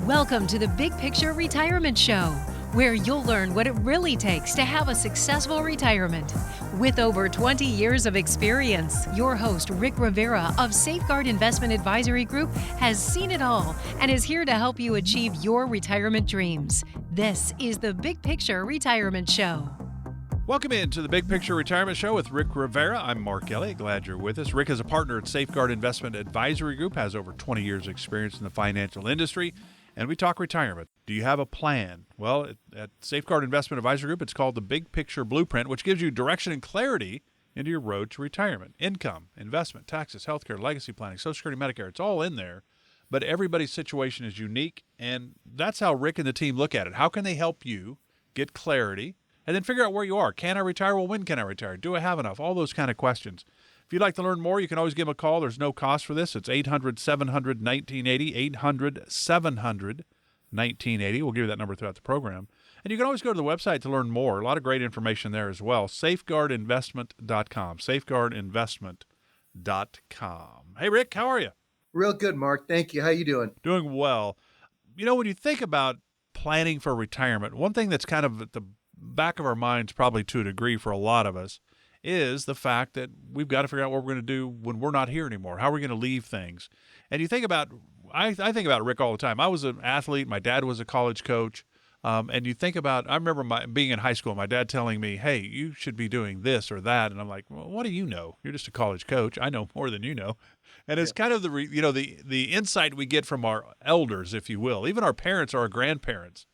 Welcome to the Big Picture Retirement Show, where you'll learn what it really takes to have a successful retirement. With over 20 years of experience, your host, Rick Rivera of Safeguard Investment Advisory Group, has seen it all and is here to help you achieve your retirement dreams. This is the Big Picture Retirement Show. Welcome into the Big Picture Retirement Show with Rick Rivera. I'm Mark Elliott. Glad you're with us. Rick is a partner at Safeguard Investment Advisory Group, has over 20 years of experience in the financial industry, and we talk retirement. Do you have a plan? Well, at Safeguard Investment Advisory Group, it's called the Big Picture Blueprint, which gives you direction and clarity into your road to retirement. Income, investment, taxes, healthcare, legacy planning, Social Security, Medicare, it's all in there. But everybody's situation is unique, and that's how Rick and the team look at it. How can they help you get clarity and then figure out where you are? Can I retire? Well, when can I retire? Do I have enough? All those kind of questions. If you'd like to learn more, you can always give them a call. There's no cost for this. It's 800-700-1980, 800-700-1980. We'll give you that number throughout the program. And you can always go to the website to learn more. A lot of great information there as well. Safeguardinvestment.com, safeguardinvestment.com. Hey, Rick, how are you? Real good, Mark. Thank you. How you doing? Doing well. You know, when you think about planning for retirement, one thing that's kind of at the back of our minds, probably to a degree for a lot of us, is the fact that we've got to figure out what we're going to do when we're not here anymore. How are we going to leave things? And you think about, I think about Rick all the time. I was an athlete. My dad was a college coach. And you think about, I remember being in high school, my dad telling me, hey, you should be doing this or that. And I'm like, well, what do you know? You're just a college coach. I know more than you know. And it's kind of the insight we get from our elders, if you will. Even our parents or our grandparents.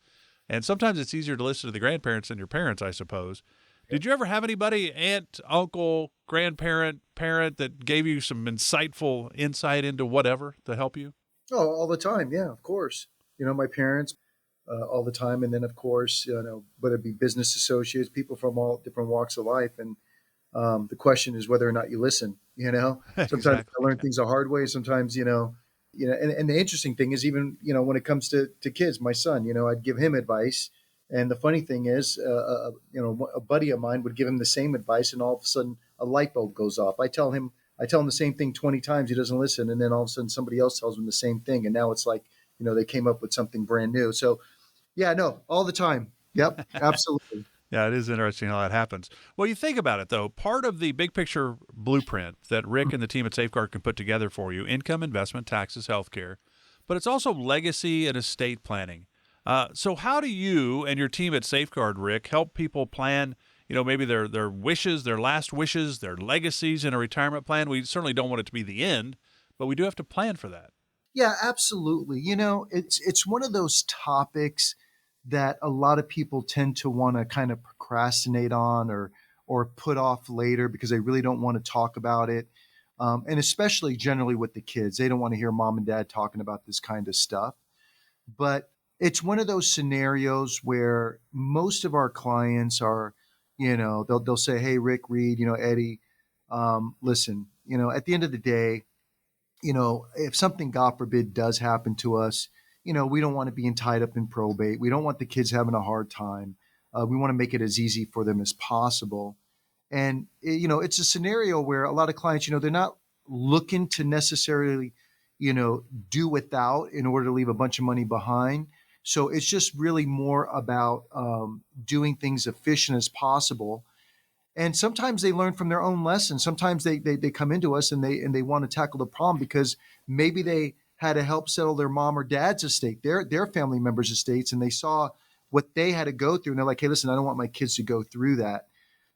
And sometimes it's easier to listen to the grandparents than your parents, I suppose. Did you ever have anybody, aunt, uncle, grandparent, parent, that gave you some insightful insight into whatever to help you? Oh, all the time. Yeah, of course. My parents all the time. And then, of course, whether it be business associates, people from all different walks of life. And the question is whether or not you listen, Sometimes Exactly. I learn things the hard way. Sometimes, and the interesting thing is even, when it comes to kids, my son, I'd give him advice. And the funny thing is, a buddy of mine would give him the same advice, and all of a sudden a light bulb goes off. I tell him the same thing 20 times, he doesn't listen, and then all of a sudden somebody else tells him the same thing, and now it's like, they came up with something brand new. So, yeah, no, all the time. Yep, absolutely. Yeah, it is interesting how that happens. Well, you think about it, though. Part of the big picture blueprint that Rick and the team at Safeguard can put together for you, income, investment, taxes, healthcare, but it's also legacy and estate planning. So how do you and your team at Safeguard, Rick, help people plan, maybe their wishes, their last wishes, their legacies in a retirement plan? We certainly don't want it to be the end, but we do have to plan for that. Yeah, absolutely. It's one of those topics that a lot of people tend to want to kind of procrastinate on or put off later because they really don't want to talk about it. And especially generally with the kids, they don't want to hear mom and dad talking about this kind of stuff. But it's one of those scenarios where most of our clients are, they'll say, hey, Rick, Reed, Eddie, listen, at the end of the day, if something, God forbid, does happen to us, we don't want to be tied up in probate. We don't want the kids having a hard time. We want to make it as easy for them as possible. And, it's a scenario where a lot of clients, they're not looking to necessarily, do without in order to leave a bunch of money behind. So it's just really more about doing things efficient as possible. And sometimes they learn from their own lessons. Sometimes they come into us and they want to tackle the problem because maybe they had to help settle their mom or dad's estate, their family members' estates, and they saw what they had to go through. And they're like, hey, listen, I don't want my kids to go through that.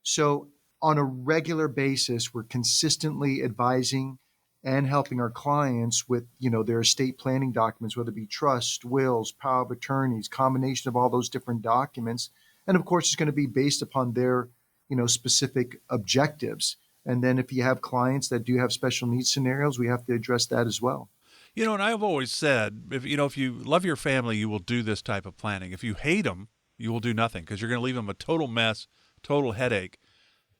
So on a regular basis, we're consistently advising and helping our clients with, their estate planning documents, whether it be trust, wills, power of attorneys, combination of all those different documents. And of course, it's going to be based upon their, specific objectives. And then if you have clients that do have special needs scenarios, we have to address that as well. And I've always said, if you love your family, you will do this type of planning. If you hate them, you will do nothing because you're going to leave them a total mess, total headache.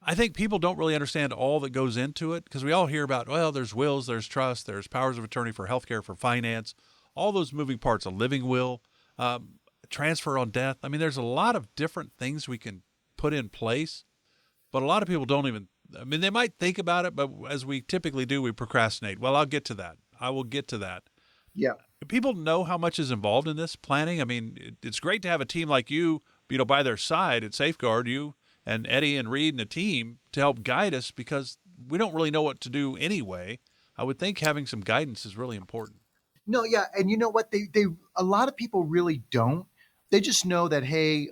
I think people don't really understand all that goes into it because we all hear about, well, there's wills, there's trust, there's powers of attorney for healthcare, for finance, all those moving parts, a living will, transfer on death. I mean, there's a lot of different things we can put in place, but a lot of people don't even, they might think about it, but as we typically do, we procrastinate. Well, I'll get to that. I will get to that. Yeah. People know how much is involved in this planning. I mean, it's great to have a team like you, by their side at Safeguard, you and Eddie and Reed and the team to help guide us because we don't really know what to do anyway. I would think having some guidance is really important. No, yeah, and you know what? They a lot of people really don't. They just know that, hey,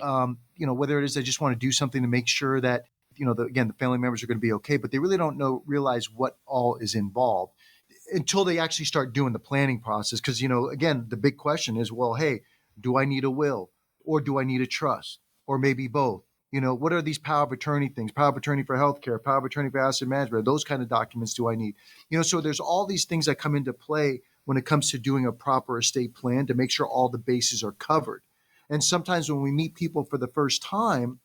whether it is they just want to do something to make sure that the family members are going to be okay, but they really don't realize what all is involved until they actually start doing the planning process. Because again, the big question is, well, hey, do I need a will, or do I need a trust, or maybe both? What are these power of attorney things? Power of attorney for healthcare, power of attorney for asset management. Those kind of documents do I need? So there's all these things that come into play when it comes to doing a proper estate plan to make sure all the bases are covered. And sometimes when we meet people for the first time,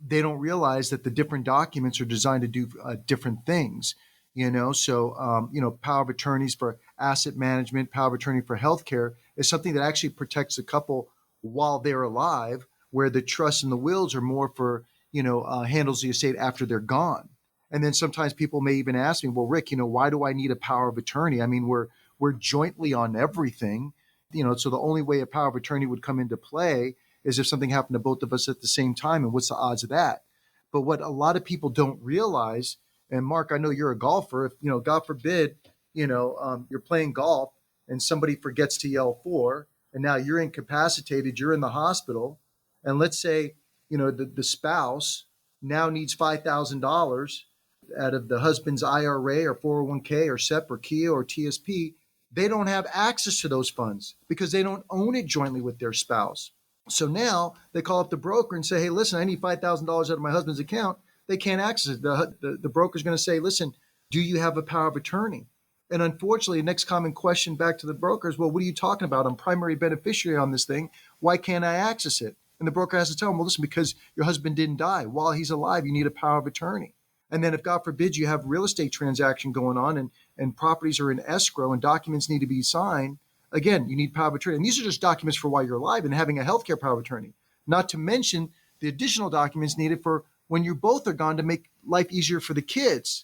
they don't realize that the different documents are designed to do different things. Power of attorneys for asset management, power of attorney for healthcare is something that actually protects the couple while they're alive, where the trusts and the wills are more for, handles the estate after they're gone. And then sometimes people may even ask me, well, Rick, why do I need a power of attorney? I mean, we're jointly on everything, so the only way a power of attorney would come into play is if something happened to both of us at the same time. And what's the odds of that? But what a lot of people don't realize, and Mark, I know you're a golfer, if, God forbid, you're playing golf and somebody forgets to yell 4, and now you're incapacitated, you're in the hospital. And let's say, the spouse now needs $5,000 out of the husband's IRA or 401k or SEP or KIA or TSP. They don't have access to those funds because they don't own it jointly with their spouse. So now they call up the broker and say, hey, listen, I need $5,000 out of my husband's account. They can't access it. The broker's going to say, listen, do you have a power of attorney? And unfortunately, the next common question back to the broker is, well, what are you talking about? I'm primary beneficiary on this thing. Why can't I access it? And the broker has to tell them, well, listen, because your husband didn't die. While he's alive, you need a power of attorney. And then if, God forbid, you have real estate transaction going on and properties are in escrow and documents need to be signed, again, you need power of attorney. And these are just documents for while you're alive and having a healthcare power of attorney, not to mention the additional documents needed for when you both are gone to make life easier for the kids.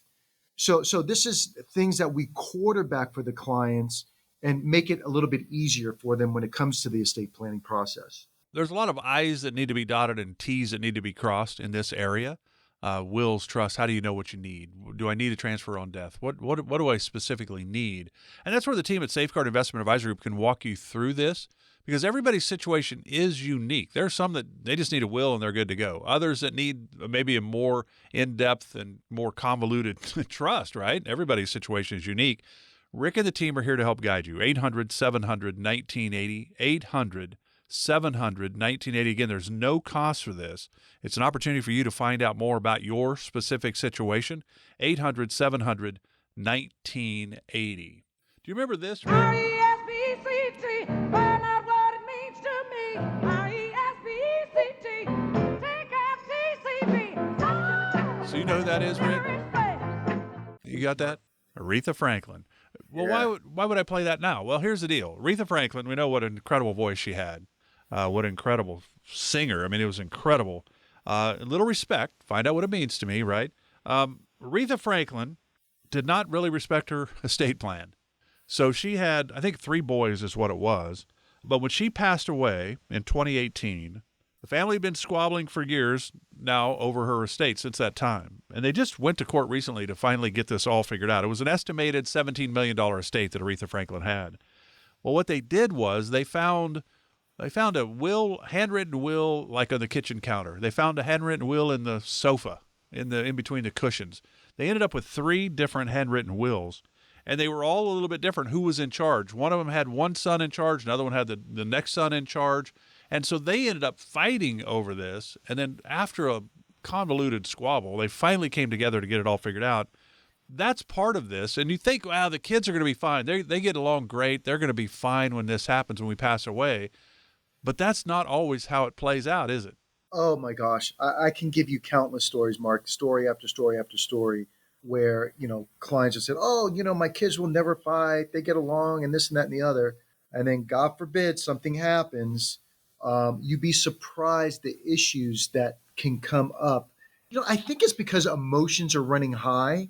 So this is things that we quarterback for the clients and make it a little bit easier for them when it comes to the estate planning process. There's a lot of I's that need to be dotted and T's that need to be crossed in this area. Wills, trusts, how do you know what you need? Do I need a transfer on death? What do I specifically need? And that's where the team at Safeguard Investment Advisory Group can walk you through this, because everybody's situation is unique. There are some that they just need a will and they're good to go. Others that need maybe a more in-depth and more convoluted trust, right? Everybody's situation is unique. Rick and the team are here to help guide you. 800-700-1980, 800-700-1980. Again, there's no cost for this. It's an opportunity for you to find out more about your specific situation. 800-700-1980. Do you remember this? R-E-S-P-C-T, find out what it means to me. R-E-S-P-C-T, take F-T-C-B. So you know who that is, Rick? You got that? Aretha Franklin. Well, Yeah. why would I play that now? Well, here's the deal. Aretha Franklin, we know what an incredible voice she had. What an incredible singer. I mean, it was incredible. A little respect. Find out what it means to me, right? Aretha Franklin did not really respect her estate plan. So she had, I think, 3 boys is what it was. But when she passed away in 2018, the family had been squabbling for years now over her estate since that time. And they just went to court recently to finally get this all figured out. It was an estimated $17 million estate that Aretha Franklin had. Well, what they did was they found a will, handwritten will, like on the kitchen counter. They found a handwritten will in the sofa, in between the cushions. They ended up with 3 different handwritten wills. And they were all a little bit different who was in charge. One of them had one son in charge, another one had the next son in charge. And so they ended up fighting over this. And then after a convoluted squabble, they finally came together to get it all figured out. That's part of this. And you think, wow, the kids are going to be fine. They get along great. They're going to be fine when this happens, when we pass away. But that's not always how it plays out, is it? Oh my gosh. I can give you countless stories, Mark, story after story after story, where, clients have said, oh, my kids will never fight. They get along and this and that and the other. And then God forbid something happens. You'd be surprised the issues that can come up. I think it's because emotions are running high.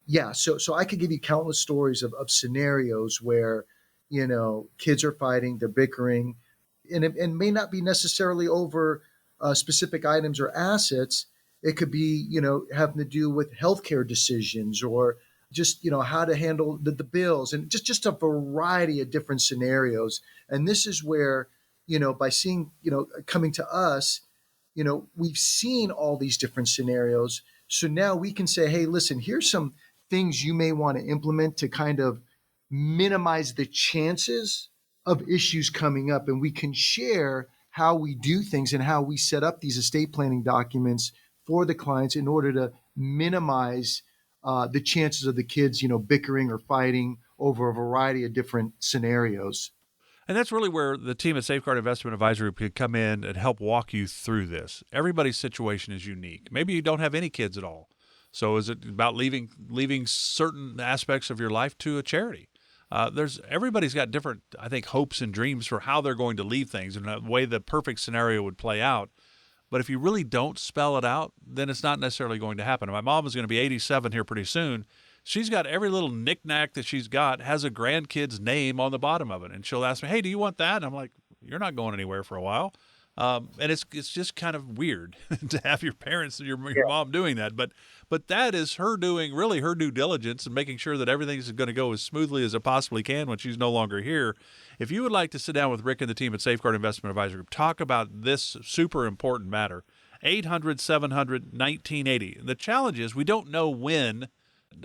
Yeah. So I could give you countless stories of scenarios where, Kids are fighting, they're bickering, and it may not be necessarily over specific items or assets. It could be, having to do with healthcare decisions, or just, how to handle the bills, and just a variety of different scenarios. And this is where, by seeing, coming to us, we've seen all these different scenarios. So now we can say, hey, listen, here's some things you may want to implement to kind of minimize the chances of issues coming up. And we can share how we do things and how we set up these estate planning documents for the clients in order to minimize the chances of the kids, bickering or fighting over a variety of different scenarios. And that's really where the team at Safeguard Investment Advisory Group could come in and help walk you through this. Everybody's situation is unique. Maybe you don't have any kids at all. So is it about leaving certain aspects of your life to a charity? Everybody's got different, I think, hopes and dreams for how they're going to leave things and the way the perfect scenario would play out. But if you really don't spell it out, then it's not necessarily going to happen. My mom is going to be 87 here pretty soon. She's got every little knickknack that she's got has a grandkid's name on the bottom of it. And she'll ask me, hey, do you want that? And I'm like, you're not going anywhere for a while. And it's just kind of weird to have your parents, your mom doing that. But that is her doing really her due diligence and making sure that everything's going to go as smoothly as it possibly can when she's no longer here. If you would like to sit down with Rick and the team at Safeguard Investment Advisory Group, talk about this super important matter, 800-700-1980. The challenge is we don't know when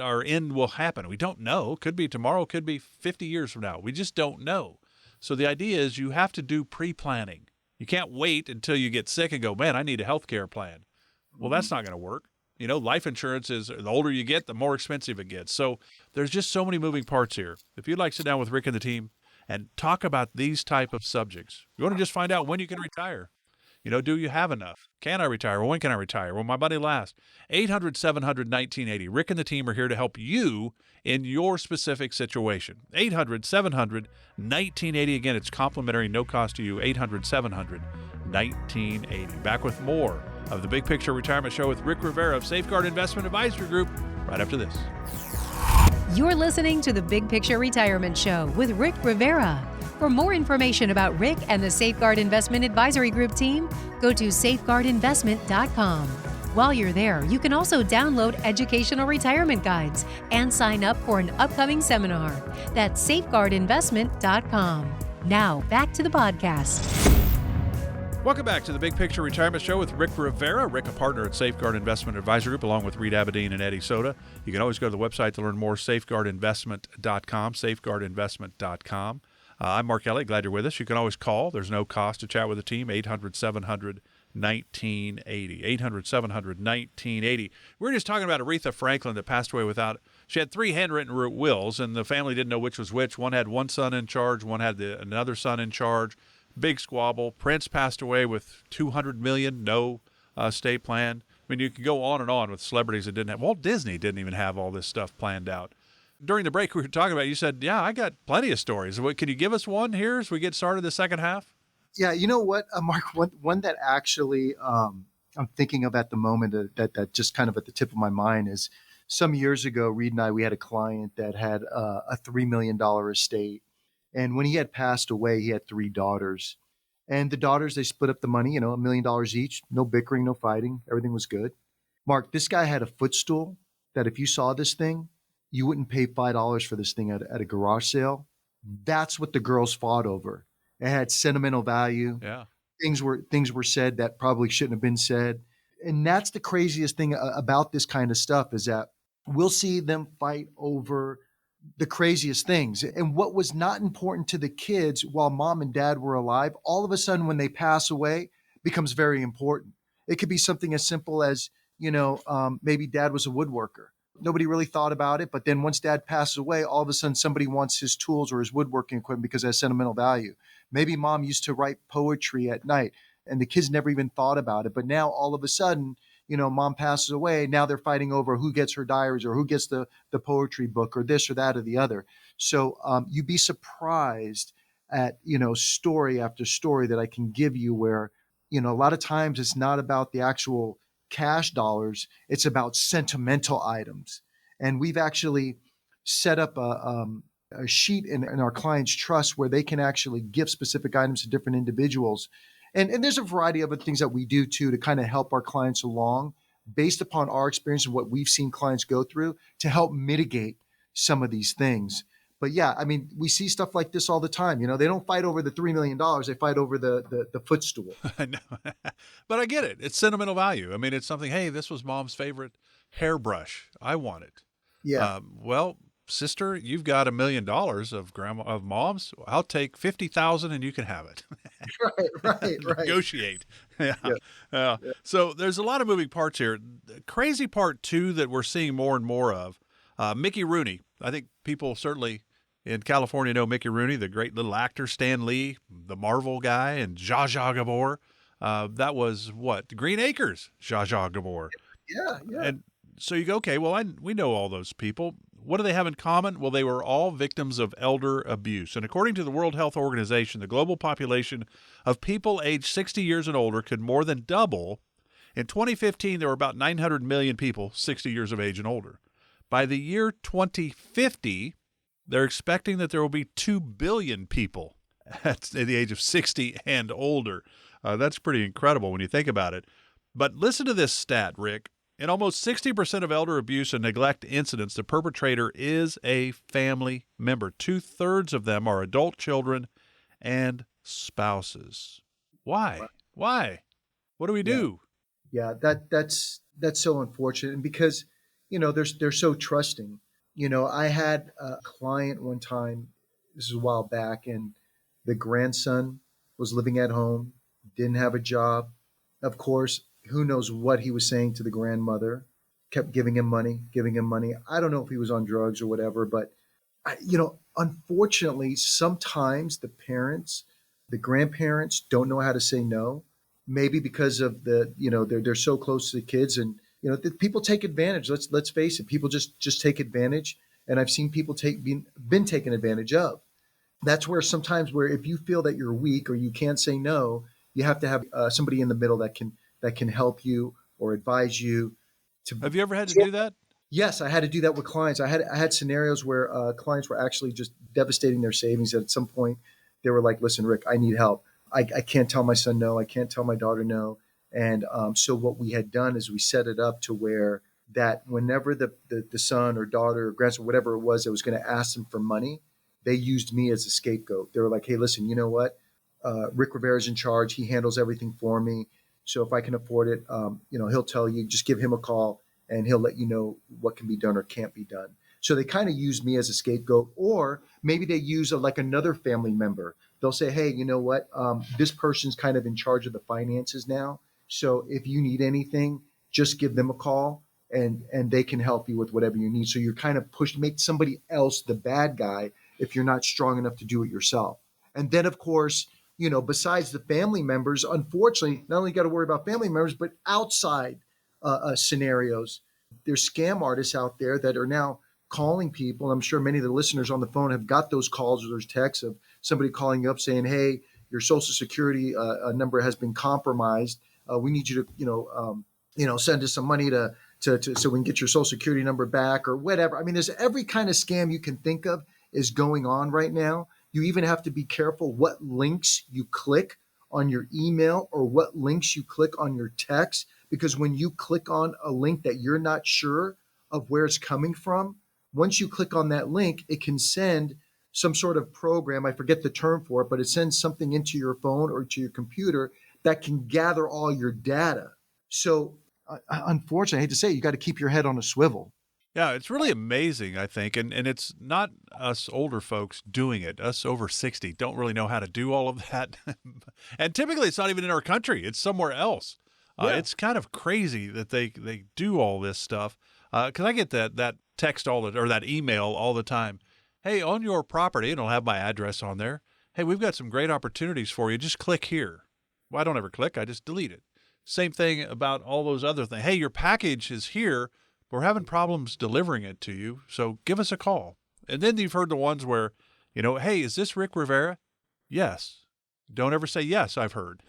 our end will happen. We don't know. Could be tomorrow, could be 50 years from now. We just don't know. So the idea is you have to do pre-planning. You can't wait until you get sick and go, man, I need a health care plan. Well, that's not going to work. Life insurance is, the older you get, the more expensive it gets. So there's just so many moving parts here. If you'd like to sit down with Rick and the team and talk about these type of subjects, you want to just find out when you can retire. Do you have enough? Can I retire? Well, when can I retire? Will my money last? 800-700-1980. Rick and the team are here to help you in your specific situation. 800-700-1980. Again, it's complimentary, no cost to you. 800-700-1980. Back with more of the Big Picture Retirement Show with Rick Rivera of Safeguard Investment Advisory Group right after this. You're listening to the Big Picture Retirement Show with Rick Rivera. For more information about Rick and the Safeguard Investment Advisory Group team, go to safeguardinvestment.com. While you're there, you can also download educational retirement guides and sign up for an upcoming seminar. That's safeguardinvestment.com. Now, back to the podcast. Welcome back to the Big Picture Retirement Show with Rick Rivera. Rick, a partner at Safeguard Investment Advisory Group, along with Reed Abedin and Eddie Soda. You can always go to the website to learn more, safeguardinvestment.com, safeguardinvestment.com. I'm Mark Elliott. Glad you're with us. You can always call. There's no cost to chat with the team, 800-700-1980, 800-700-1980. We were just talking about Aretha Franklin that passed away she had 3 handwritten wills, and the family didn't know which was which. One had one son in charge, one had another son in charge. Big squabble. Prince passed away with $200 million, no estate plan. I mean, you could go on and on with celebrities that didn't have. Walt Disney didn't even have all this stuff planned out. During the break we were talking about, you said, yeah, I got plenty of stories. Can you give us one here as we get started the second half? Yeah, you know what, Mark, one that actually I'm thinking of at the moment that just kind of at the tip of my mind is some years ago, Reed and I, we had a client that had a $3 million estate. And when he had passed away, he had 3 daughters. And the daughters, they split up the money, $1 million each, no bickering, no fighting. Everything was good. Mark, this guy had a footstool that if you saw this thing, you wouldn't pay $5 for this thing at a garage sale. That's what the girls fought over. It had sentimental value. Yeah. Things were said that probably shouldn't have been said. And that's the craziest thing about this kind of stuff is that we'll see them fight over the craziest things. And what was not important to the kids while mom and dad were alive, all of a sudden when they pass away, becomes very important. It could be something as simple as, maybe dad was a woodworker. Nobody really thought about it. But then once dad passes away, all of a sudden somebody wants his tools or his woodworking equipment because it has sentimental value. Maybe mom used to write poetry at night and the kids never even thought about it. But now all of a sudden, mom passes away. Now they're fighting over who gets her diaries or who gets the poetry book or this or that or the other. So you'd be surprised at, story after story that I can give you where, a lot of times it's not about the actual cash dollars. It's about sentimental items. And we've actually set up a sheet in our clients' trust where they can actually give specific items to different individuals. And there's a variety of other things that we do too to kind of help our clients along based upon our experience and what we've seen clients go through to help mitigate some of these things. But yeah, I mean, we see stuff like this all the time. They don't fight over the $3 million. They fight over the footstool. I know. But I get it. It's sentimental value. I mean, it's something, hey, this was mom's favorite hairbrush. I want it. Yeah. Well, sister, you've got $1 million of mom's. I'll take 50,000 and you can have it. Right. Negotiate. Yeah. Yeah. Yeah. So there's a lot of moving parts here. The crazy part too that we're seeing more and more of, Mickey Rooney. I think people certainly in California know Mickey Rooney, the great little actor, Stan Lee, the Marvel guy, and Zsa Zsa Gabor. That was what? Green Acres, Zsa Zsa Gabor. Yeah. And so you go, okay, well, we know all those people. What do they have in common? Well, they were all victims of elder abuse. And according to the World Health Organization, the global population of people aged 60 years and older could more than double. In 2015, there were about 900 million people 60 years of age and older. By the year 2050, they're expecting that there will be 2 billion people at the age of 60 and older. That's pretty incredible when you think about it. But listen to this stat, Rick. In almost 60% of elder abuse and neglect incidents, the perpetrator is a family member. 2/3 of them are adult children and spouses. Why? What do we do? Yeah, that's so unfortunate. And because, they're so trusting. I had a client one time, this is a while back, and the grandson was living at home, didn't have a job. Of course, who knows what he was saying to the grandmother, kept giving him money. I don't know if he was on drugs or whatever, but unfortunately, sometimes the grandparents don't know how to say no, maybe because of they're so close to the kids, and people take advantage. Let's face it, people just take advantage, and I've seen people been taken advantage of. That's where sometimes if you feel that you're weak or you can't say no, you have to have somebody in the middle that can help you or advise you. Have you ever had to do that? Yes, I had to do that with clients. I had scenarios where clients were actually just devastating their savings. At some point, they were like, "Listen, Rick, I need help. I can't tell my son no. I can't tell my daughter no." And so what we had done is we set it up to where that whenever the son or daughter or grandson, whatever it was that was going to ask them for money, they used me as a scapegoat. They were like, "Hey, listen, you know what? Rick Rivera's in charge. He handles everything for me. So if I can afford it, he'll tell you, just give him a call and he'll let you know what can be done or can't be done." So they kind of use me as a scapegoat, or maybe they use like another family member. They'll say, "Hey, you know what? This person's kind of in charge of the finances now. So if you need anything, just give them a call and they can help you with whatever you need." So you're kind of make somebody else the bad guy if you're not strong enough to do it yourself. And then, of course, besides the family members, unfortunately, not only got to worry about family members, but outside scenarios. There's scam artists out there that are now calling people. I'm sure many of the listeners on the phone have got those calls or those texts of somebody calling you up saying, "Hey, your Social Security number has been compromised. We need you to, send us some money to so we can get your Social Security number back," or whatever. I mean, there's every kind of scam you can think of is going on right now. You even have to be careful what links you click on your email or what links you click on your text, because when you click on a link that you're not sure of where it's coming from, once you click on that link, it can send some sort of program. I forget the term for it, but it sends something into your phone or to your computer that can gather all your data. So unfortunately, I hate to say it, you got to keep your head on a swivel. Yeah, it's really amazing, I think. And it's not us older folks doing it. Us over 60 don't really know how to do all of that. And typically it's not even in our country. It's somewhere else. Yeah. It's kind of crazy that they do all this stuff. Because I get that text or that email all the time. "Hey, on your property," and it'll have my address on there. "Hey, we've got some great opportunities for you. Just click here." Well, I don't ever click. I just delete it. Same thing about all those other things. "Hey, your package is here. We're having problems delivering it to you, so give us a call." And then you've heard the ones where, "Hey, is this Rick Rivera?" "Yes." Don't ever say, yes, I've heard,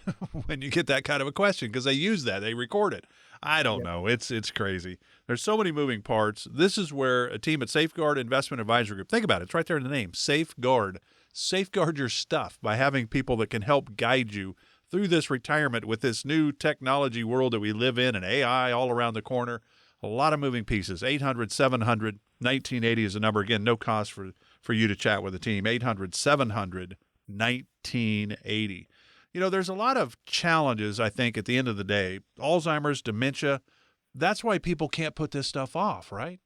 when you get that kind of a question, because they use that. They record it. I don't know. It's crazy. There's so many moving parts. This is where a team at Safeguard Investment Advisory Group, think about it. It's right there in the name, Safeguard. Safeguard your stuff by having people that can help guide you through this retirement with this new technology world that we live in and AI all around the corner. A lot of moving pieces. 800-700-1980 is the number. Again, no cost for you to chat with the team. 800-700-1980. You know, there's a lot of challenges, I think, at the end of the day. Alzheimer's, dementia. That's why people can't put this stuff off, right?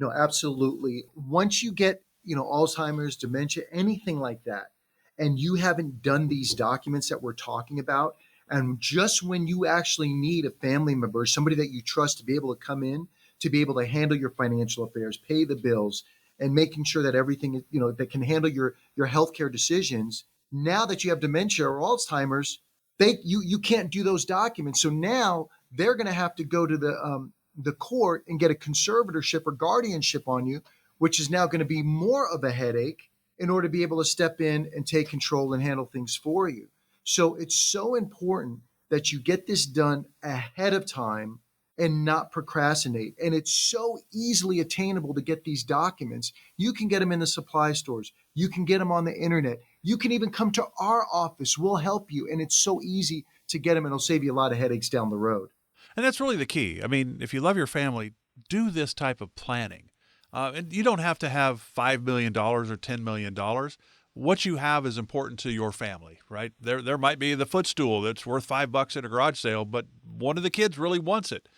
No, absolutely. Once you get, Alzheimer's, dementia, anything like that, and you haven't done these documents that we're talking about, and just when you actually need a family member, somebody that you trust to be able to come in, to be able to handle your financial affairs, pay the bills, and making sure that everything, that can handle your healthcare decisions. Now that you have dementia or Alzheimer's, you can't do those documents. So now they're going to have to go to the court and get a conservatorship or guardianship on you, which is now going to be more of a headache in order to be able to step in and take control and handle things for you. So it's so important that you get this done ahead of time and not procrastinate. And it's so easily attainable to get these documents. You can get them in the supply stores. You can get them on the internet. You can even come to our office. We'll help you. And it's so easy to get them, and it'll save you a lot of headaches down the road. And that's really the key. I mean, if you love your family, do this type of planning. And you don't have to have $5 million or $10 million. What you have is important to your family, right? There might be the footstool that's worth $5 at a garage sale, but one of the kids really wants it.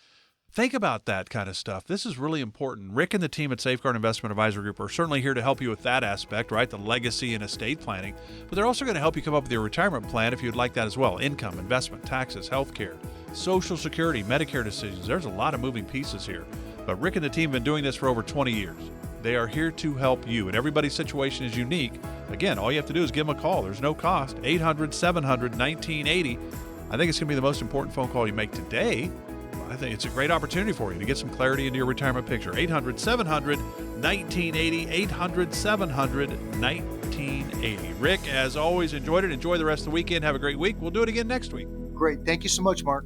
Think about that kind of stuff. This is really important. Rick and the team at Safeguard Investment Advisory Group are certainly here to help you with that aspect, right? The legacy and estate planning. But they're also going to help you come up with your retirement plan if you'd like that as well. Income, investment, taxes, health care, Social Security, Medicare decisions. There's a lot of moving pieces here. But Rick and the team have been doing this for over 20 years. They are here to help you, and everybody's situation is unique. Again, all you have to do is give them a call. There's no cost. 800-700-1980. I think it's going to be the most important phone call you make today. I think it's a great opportunity for you to get some clarity into your retirement picture. 800-700-1980. 800-700-1980. Rick, as always, enjoyed it. Enjoy the rest of the weekend. Have a great week. We'll do it again next week. Great. Thank you so much, Mark.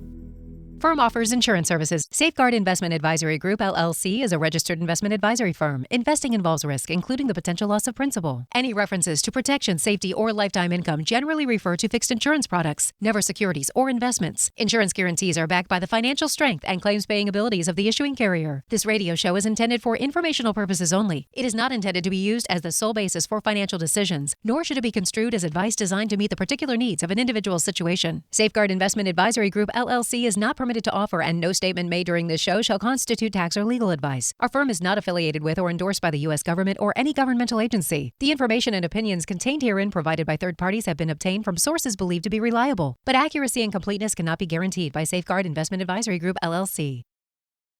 Firm offers insurance services. Safeguard Investment Advisory Group, LLC is a registered investment advisory firm. Investing involves risk, including the potential loss of principal. Any references to protection, safety, or lifetime income generally refer to fixed insurance products, never securities or investments. Insurance guarantees are backed by the financial strength and claims-paying abilities of the issuing carrier. This radio show is intended for informational purposes only. It is not intended to be used as the sole basis for financial decisions, nor should it be construed as advice designed to meet the particular needs of an individual's situation. Safeguard Investment Advisory Group, LLC is not permitted to offer, and no statement made during this show shall constitute tax or legal advice. Our firm is not affiliated with or endorsed by the U.S. government or any governmental agency. The information and opinions contained herein provided by third parties have been obtained from sources believed to be reliable, but accuracy and completeness cannot be guaranteed by Safeguard Investment Advisory Group, LLC.